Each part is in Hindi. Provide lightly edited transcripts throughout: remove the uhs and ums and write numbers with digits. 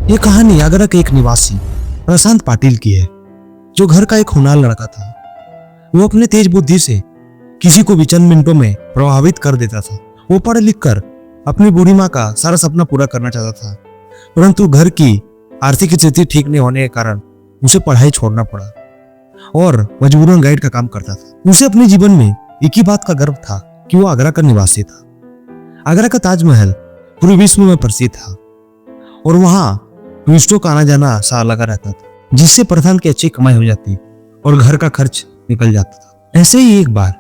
ये कहानी आगरा के एक निवासी प्रशांत पाटिल की है, जो घर का एक होनहार लड़का था। वो अपने तेज बुद्धि से किसी को भी चंद मिनटों में प्रभावित कर देता था। वो पढ़ लिख कर अपनी बूढ़ी माँ का सारा सपना पूरा करना चाहता था, परंतु घर की आर्थिक स्थिति ठीक नहीं होने के कारण उसे पढ़ाई छोड़ना पड़ा और मजबूरन गाइड का काम करता था। उसे अपने जीवन में एक ही बात का गर्व था कि वो आगरा का निवासी था। आगरा का ताजमहल पूरे विश्व में प्रसिद्ध था और वहां टूरिस्टों का आना जाना सा लगा रहता था, जिससे प्रशांत की अच्छी कमाई हो जाती और घर का खर्च निकल जाता था। ऐसे ही एक बार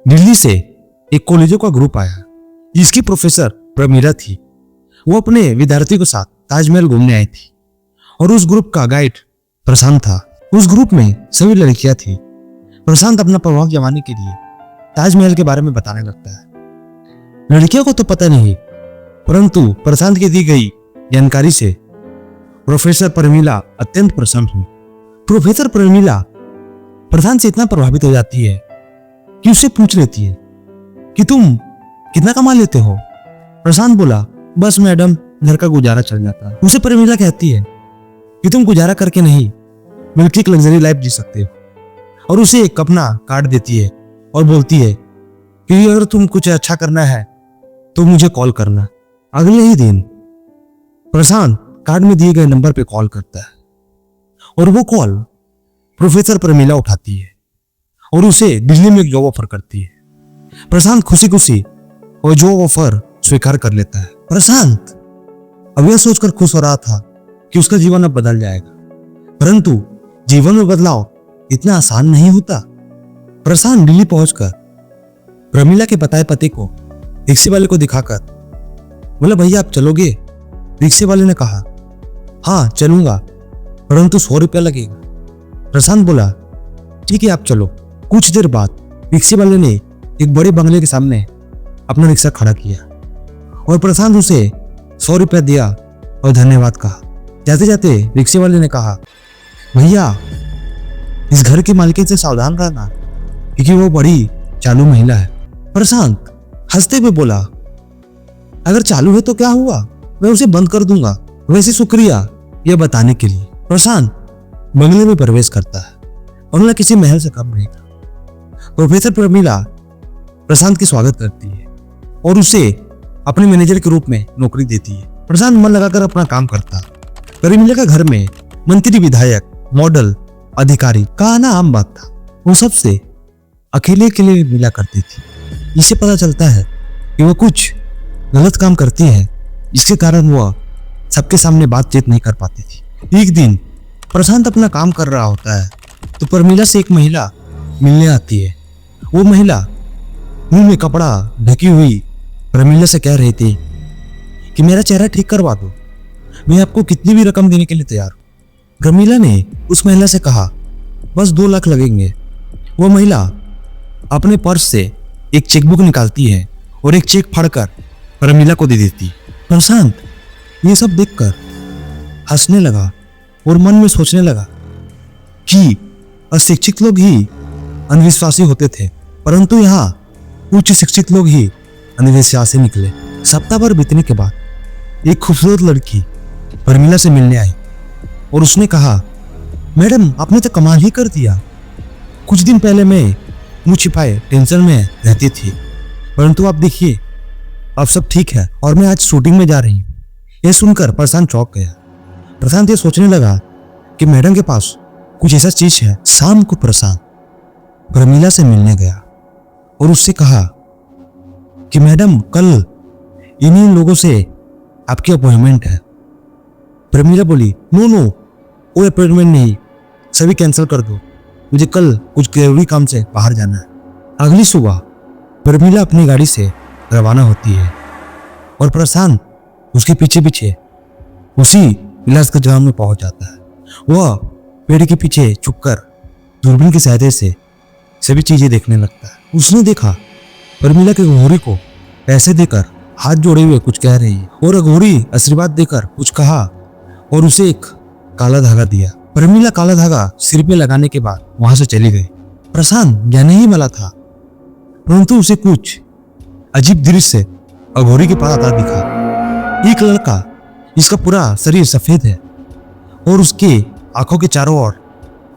दिल्ली से एक कॉलेजों का ग्रुप आया, जिसकी प्रोफेसर प्रमीला थी। वो अपने विद्यार्थियों के साथ ताजमहल घूमने आई थी और उस ग्रुप का गाइड प्रशांत था। उस ग्रुप में सभी लड़कियां थी। प्रशांत अपना प्रभाव जमाने के लिए ताजमहल के बारे में बताने लगता है। लड़कियों को तो पता नहीं, परंतु प्रशांत की दी गई जानकारी से प्रोफेसर प्रमीला अत्यंत प्रसन्न हुई। प्रोफेसर प्रमीला प्रशांत से इतना प्रभावित हो जाती है कि उससे पूछ लेती है कि तुम कितना कमा लेते हो। प्रशांत बोला, बस मैडम, घर का गुजारा चल जाता है। उसे प्रमीला कहती है कि तुम गुजारा करके नहीं बल्कि एक लग्जरी लाइफ जी सकते हो, और उसे एक अपना कार्ड देती है और बोलती है कि अगर तुम कुछ अच्छा करना है तो मुझे कॉल करना। अगले ही दिन प्रशांत कार्ड में दिए गए नंबर पे कॉल करता है और वो कॉल प्रोफेसर प्रमीला उठाती है और उसे दिल्ली में एक जॉब ऑफर करती है। प्रशांत खुशी खुशी वो जॉब ऑफर स्वीकार कर लेता है। प्रशांत अब यह सोचकर खुश हो रहा था कि उसका जीवन अब बदल जाएगा, परंतु जीवन में बदलाव इतना आसान नहीं होता। प्रशांत दिल्ली पहुंचकर प्रमीला के बताए पते को रिक्शे वाले को दिखाकर बोला, भैया आप चलोगे? रिक्शे वाले ने कहा, हाँ चलूंगा, परंतु 100 रुपया लगेगा। प्रशांत बोला, ठीक है आप चलो। कुछ देर बाद रिक्शे वाले ने एक बड़े बंगले के सामने अपना रिक्शा खड़ा किया और प्रशांत उसे 100 रुपया दिया और धन्यवाद कहा। जाते जाते रिक्शे वाले ने कहा, भैया इस घर के मालिक से सावधान रहना, क्योंकि वो बड़ी चालू महिला है। प्रशांत हंसते हुए बोला, अगर चालू है तो क्या हुआ, मैं उसे बंद कर दूंगा। वैसे शुक्रिया यह बताने के लिए। प्रशांत बंगले में प्रवेश करता है और न किसी महल से कम नहीं था। प्रोफेसर प्रमीला प्रशांत की स्वागत करती है और उसे अपने मैनेजर के रूप में नौकरी देती है। प्रशांत मन लगाकर अपना काम करता। प्रमीला का घर में मंत्री, विधायक, मॉडल, अधिकारी का आना आम बात था। वो सबसे अकेले अकेले मिला करती थी। इससे पता चलता है कि वो कुछ गलत काम करती है, जिसके कारण वह सबके सामने बातचीत नहीं कर पाती थी। एक दिन प्रशांत अपना काम कर रहा होता है तो प्रमीला से एक महिला मिलने आती है। वो महिला मुंह में कपड़ा ढकी हुई प्रमीला से कह रही थी कि मेरा चेहरा ठीक करवा दो, मैं आपको कितनी भी रकम देने के लिए तैयार हूं। प्रमीला ने उस महिला से कहा, बस 2 लाख लगेंगे। वो महिला अपने पर्स से एक चेकबुक निकालती है और एक चेक फाड़कर प्रमीला को दे देती। प्रशांत ये सब देखकर हंसने लगा और मन में सोचने लगा कि अशिक्षित लोग ही अंधविश्वासी होते थे, परंतु यहाँ उच्च शिक्षित लोग ही अंधविश्वासी निकले। सप्ताह भर बीतने के बाद एक खूबसूरत लड़की प्रमीला से मिलने आई और उसने कहा, मैडम आपने तो कमाल ही कर दिया। कुछ दिन पहले मैं मुंह छिपाए टेंशन में रहती थी, परंतु आप देखिए अब सब ठीक है और मैं आज शूटिंग में जा रही हूँ। यह सुनकर प्रशांत चौंक गया। प्रशांत ये सोचने लगा कि मैडम के पास कुछ ऐसा चीज है। शाम को प्रशांत प्रमीला से मिलने गया और उससे कहा कि मैडम कल इन्हीं लोगों से आपकी अपॉइंटमेंट है। प्रमीला बोली, नो कोई अपॉइंटमेंट नहीं, सभी कैंसिल कर दो, मुझे कल कुछ जरूरी काम से बाहर जाना है। अगली सुबह प्रमीला अपनी गाड़ी से रवाना होती है और प्रशांत उसके पीछे पीछे उसी इलाज के जगह में पहुंच जाता है। वह पेड़ के पीछे छुपकर दूरबीन की सहायता से सभी चीजें देखने लगता है। उसने देखा प्रमीला के अघोरी को पैसे देकर हाथ जोड़े हुए कुछ कह रही है और अघोरी आशीर्वाद देकर कुछ कहा और उसे एक काला धागा दिया। प्रमीला काला धागा सिर पे लगाने के बाद वहां से चली गई। प्रशांत जाने ही वाला था, परंतु उसे कुछ अजीब दृश्य अघोरी के पास आता दिखा। एक लड़का इसका पूरा शरीर सफेद है और उसके आंखों के चारों ओर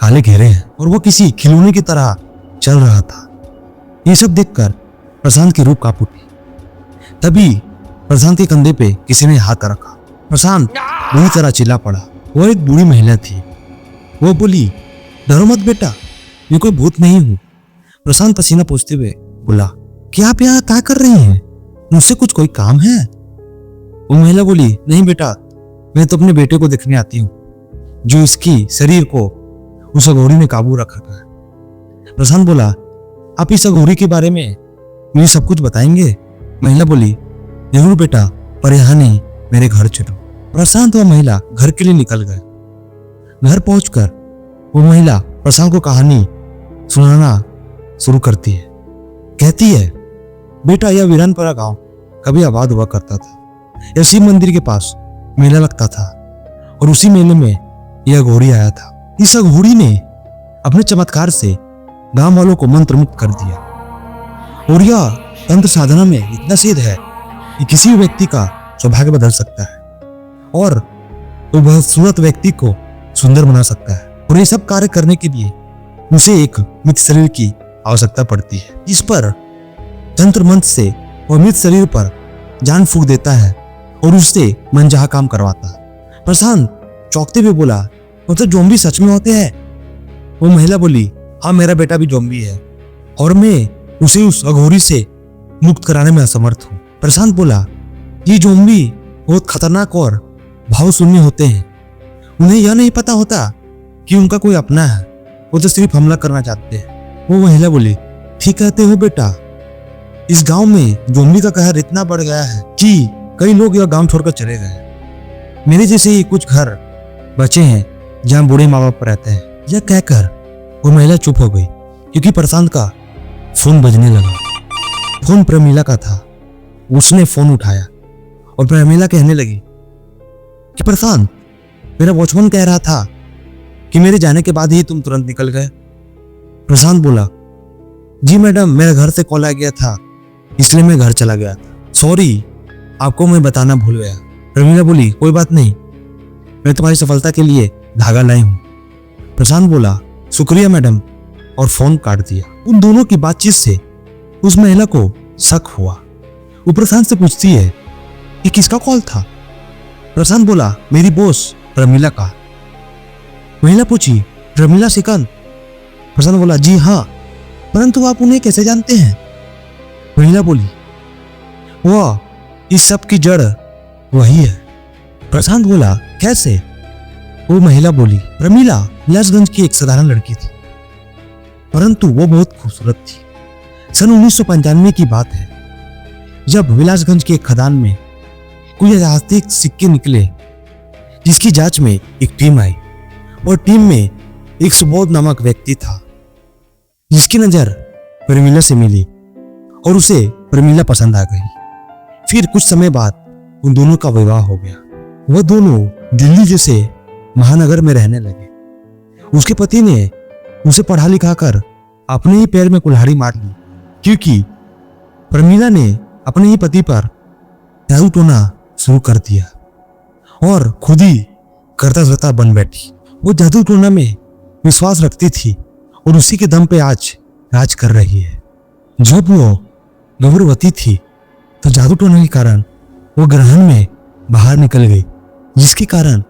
काले घेरे हैं और वो किसी खिलौने की तरह चल रहा था। ये सब देखकर प्रशांत की रूह कांप उठी। तभी प्रशांत के कंधे पे किसी ने हाथ रखा। प्रशांत बुरी तरह चिल्ला पड़ा। वो एक बूढ़ी महिला थी। वो बोली, डरो मत बेटा, मैं कोई भूत नहीं हूं। प्रशांत पसीना पोंछते हुए बोला, क्या आप यहाँ क्या कर रही हैं? मुझसे कुछ कोई काम है? वो महिला बोली, नहीं बेटा, मैं तो अपने बेटे को देखने आती हूँ जो इसकी शरीर को उस अघोरी ने काबू रखा था। प्रशांत बोला, आप इस अघोरी के बारे में मुझे सब कुछ बताएंगे? महिला बोली, जरूर बेटा, पर यहाँ नहीं, मेरे घर चलो। प्रशांत और महिला घर के लिए निकल गए। घर पहुंचकर वो महिला प्रशांत को कहानी सुनाना शुरू करती है। कहती है, बेटा, यह वीरानपुरा गांव कभी आबाद हुआ करता था। यह शिव मंदिर के पास मेला लगता था और उसी मेले में यह अघोरी आया था। इस अघोरी ने अपने चमत्कार से गांव वालों को मंत्रमुग्ध कर दिया और यह तंत्र साधना में इतना सिद्ध है कि किसी व्यक्ति का सौभाग्य बदल सकता है और वो बदसूरत व्यक्ति को सुंदर बना सकता है। और ये सब कार्य करने के लिए उसे एक मृत शरीर की आवश्यकता पड़ती है। इस पर तंत्र मंत्र से वह मृत शरीर पर जान फूंक देता है और उससे मनचाहा काम करवाता है। प्रशांत चौंकते हुए बोला, वो तो ज़ॉम्बी सच में होते हैं? वो महिला बोली, हाँ, मेरा बेटा भी ज़ॉम्बी है और मैं उसे उस अघोरी से मुक्त कराने में असमर्थ हूँ। प्रशांत बोला, ये ज़ॉम्बी बहुत खतरनाक और भावशून्य होते हैं। उन्हें यह नहीं पता होता कि उनका कोई अपना है, वो तो सिर्फ हमला करना चाहते हैं। वो महिला बोली, ठीक कहते हो बेटा, इस गांव में ज़ॉम्बी का कहर इतना बढ़ गया है कि कई लोग यह गांव छोड़कर चले गए। मेरे जैसे ही कुछ घर बचे हैं जहां बूढ़े माँ बाप रहते हैं। यह कहकर वो महिला चुप हो गई क्योंकि प्रशांत का फोन बजने लगा। फोन प्रमीला का था। उसने फोन उठाया और प्रमीला कहने लगी कि प्रशांत, मेरा वॉचमैन कह रहा था कि मेरे जाने के बाद ही तुम तुरंत निकल गए। प्रशांत बोला, जी मैडम, मेरे घर से कॉल आ गया था इसलिए मैं घर चला गया था। सॉरी, आपको मैं बताना भूल गया। प्रमीला बोली, कोई बात नहीं, मैं तुम्हारी सफलता के लिए धागा लाई हूं। प्रशांत बोला, शुक्रिया मैडम, और फोन काट दिया। उन दोनों की बातचीत से उस महिला को शक हुआ। वो प्रशांत से पूछती है कि किसका कॉल था? प्रशांत बोला, मेरी बॉस प्रमीला का। महिला पूछी, प्रमीला सिकंद? प्रशांत बोला, जी हाँ, परंतु आप उन्हें कैसे जानते हैं? महिला बोली, वह इस सब की जड़ वही है। प्रशांत बोला, कैसे? वो महिला बोली, प्रमीला विलासगंज की एक साधारण लड़की थी, परंतु वो बहुत खूबसूरत थी। सन 1995 की बात है, जब विलासगंज के एक खदान में कुछ ऐतिहासिक सिक्के निकले, जिसकी जांच में एक टीम आई और टीम में एक सुबोध नामक व्यक्ति था, जिसकी नजर प्रमीला से मिली और उसे प्रमीला पसंद आ गई। फिर कुछ समय बाद उन दोनों का विवाह हो गया। वह दोनों दिल्ली जैसे महानगर में रहने लगे। उसके पति ने उसे पढ़ा लिखा कर अपने ही पैर में कुल्हाड़ी मार ली, क्योंकि प्रमीला ने अपने ही पति पर जादू टोना शुरू कर दिया और खुद ही करता धरता बन बैठी। वो जादू टोना में विश्वास रखती थी और उसी के दम पे आज राज कर रही है। जब वो गर्भवती थी तो जादू टोना के कारण वो ग्रहण में बाहर निकल गई, जिसके कारण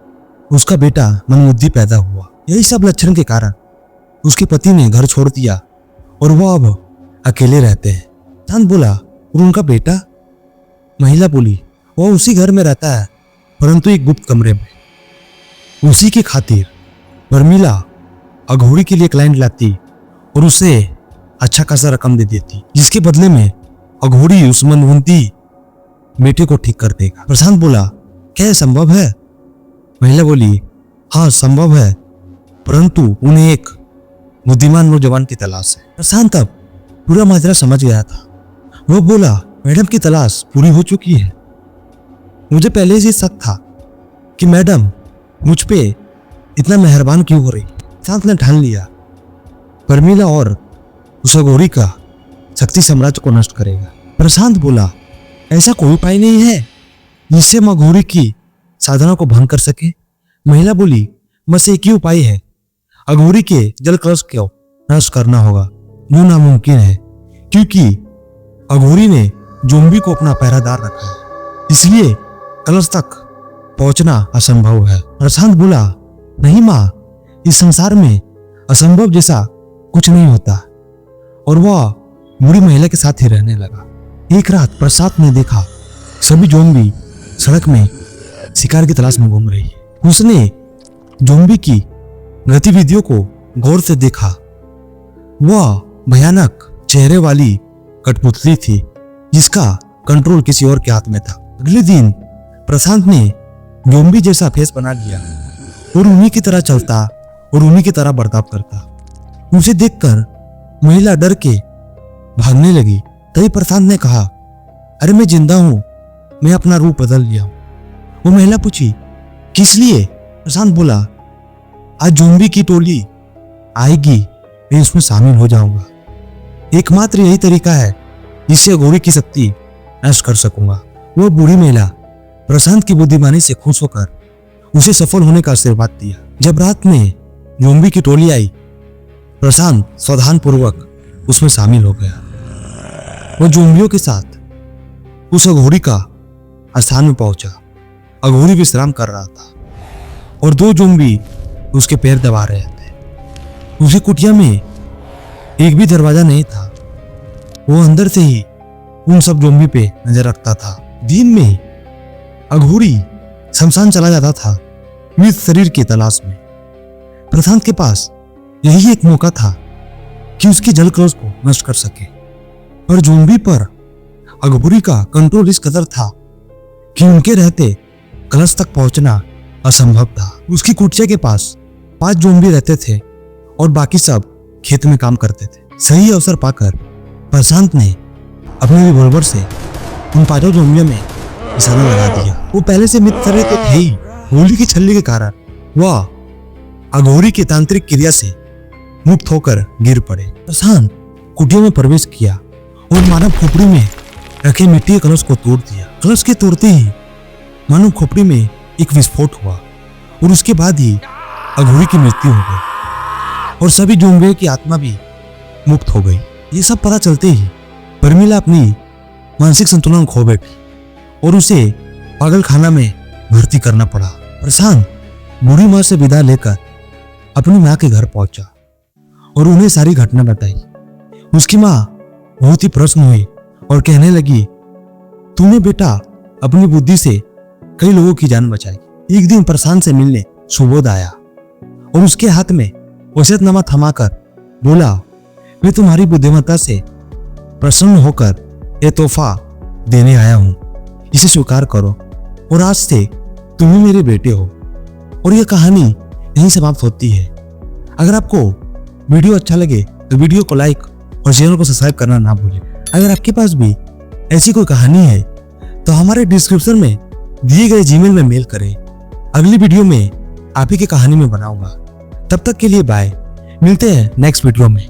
उसका बेटा मनमुक्ति पैदा हुआ। यही सब लक्षण के कारण उसके पति ने घर छोड़ दिया और वो अब अकेले रहते हैं। चांद बोला, और उनका बेटा? महिला बोली, वो उसी घर में रहता है, परंतु एक गुप्त कमरे में। उसी की खातिर प्रमीला अघोरी के लिए क्लाइंट लाती और उसे अच्छा खासा रकम दे देती, जिसके बदले में अघोरी उस मनमुक्ति बेटे को ठीक कर देगा। प्रशांत बोला, क्या यह संभव है? महिला बोली, हाँ संभव है, परंतु उन्हें एक बुद्धिमान नौजवान की तलाश है। प्रशांत अब पूरा माजरा समझ गया था। वो बोला, मैडम की तलाश पूरी हो चुकी है। मुझे पहले से शक था कि मैडम मुझ पे इतना मेहरबान क्यों हो रही। प्रशांत ने ठान लिया, प्रमीला और उस अघोरी का शक्ति साम्राज्य को नष्ट करेगा। प्रशांत बोला, ऐसा कोई उपाय नहीं है जिससे हम अघोरी की साधना को भंग कर सके। महिला बोली, बस एक ही उपाय है, अघोरी के जल कलश को नष्ट करना होगा, जो नामुमकिन है क्योंकि अघोरी ने जोम्बी को अपना पहरादार रखा है, इसलिए कलश तक पहुंचना असंभव है। प्रशांत बोला, नहीं माँ, इस संसार में असंभव जैसा कुछ नहीं होता, और वह बूढ़ी महिला के साथ ही रहने लगा। एक रात प्रसाद ने देखा सभी जोम्बी सड़क में शिकार की तलाश में घूम रही है। उसने जोम्बी की गतिविधियों को गौर से देखा। वह भयानक चेहरे वाली कठपुतली थी जिसका कंट्रोल किसी और के हाथ में था। अगले दिन प्रशांत ने जोम्बी जैसा फेस बना लिया और उन्हीं की तरह चलता और उन्हीं की तरह बर्ताव करता। उसे देखकर महिला डर के भागने लगी। तभी प्रशांत ने कहा, अरे मैं जिंदा हूं, मैं अपना रूप बदल लिया हूं। वो महिला पूछी, किस लिए? प्रशांत बोला, आज जोम्बी की टोली आएगी, मैं उसमें शामिल हो जाऊंगा। एकमात्र यही तरीका है जिससे अघोरी की शक्ति नष्ट कर सकूंगा। वह बूढ़ी महिला प्रशांत की बुद्धिमानी से खुश होकर उसे सफल होने का आशीर्वाद दिया। जब रात में जोम्बी की टोली आई, प्रशांत सावधान पूर्वक उसमें शामिल हो गया। वह जोम्बियों के साथ उस अघोरी का स्थान में पहुंचा। अघोरी विश्राम कर रहा था और दो जोम्बी उसके पैर दबा रहे थे। उसी कुटिया में एक भी दरवाजा नहीं था। वो अंदर से ही उन सब जोम्बी पे नजर रखता था। दिन में अघोरी शमशान चला जाता था मृत शरीर की तलाश में। प्रशांत के पास यही एक मौका था कि उसके जल कलश को नष्ट कर सके, पर जोम्बी पर अघोरी का कंट्रोल इस कदर था कि उनके रहते कलश तक पहुंचना असंभव था। उसकी कुटिया के पास 5 जोम्बी रहते थे और बाकी सब खेत में काम करते थे। सही अवसर पाकर प्रशांत ने अपने रिवॉल्वर से उन 5 जोम्बियों में निशाना लगा दिया। वो पहले से मृत शरीर तो थे ही, गोली की छल्ली के कारण वह अघोरी की तांत्रिक क्रिया से मुक्त होकर गिर पड़े। प्रशांत कुटिया में प्रवेश किया और मानव खोपड़ी में रखे मिट्टी के कलश को तोड़ दिया। कलश के तोड़ते ही मानव खोपड़ी में एक विस्फोट हुआ और उसके बाद ही अघोरी की मृत्यु हो गई और सभी जोम्बियों की आत्मा भी मुक्त हो गई। ये सब पता चलते ही परमिला अपनी मानसिक संतुलन खो बैठी और उसे पागल खाना में भर्ती करना पड़ा। प्रशांत बूढ़ी माँ से विदा लेकर अपनी माँ के घर पहुंचा और उन्हें सारी घटना बताई। उसकी माँ बहुत ही प्रसन्न हुई और कहने लगी, तूने बेटा अपनी बुद्धि से कई लोगों की जान बचाई। एक दिन प्रशांत से मिलने सुबोध आया और उसके हाथ में वसीयतनामा थमाकर बोला, मैं तुम्हारी बुद्धिमत्ता से प्रसन्न होकर यह तोहफा देने आया हूं, इसे स्वीकार करो और आज से तुम ही मेरे बेटे हो। और यह कहानी यहीं समाप्त होती है। अगर आपको वीडियो अच्छा लगे तो वीडियो को लाइक और चैनल को सब्सक्राइब करना ना भूलें। अगर आपके पास भी ऐसी कोई कहानी है तो हमारे डिस्क्रिप्शन में दिए गए जीमेल में मेल करें। अगली वीडियो में आप ही की कहानी में बनाऊंगा। तब तक के लिए बाय, मिलते हैं नेक्स्ट वीडियो में।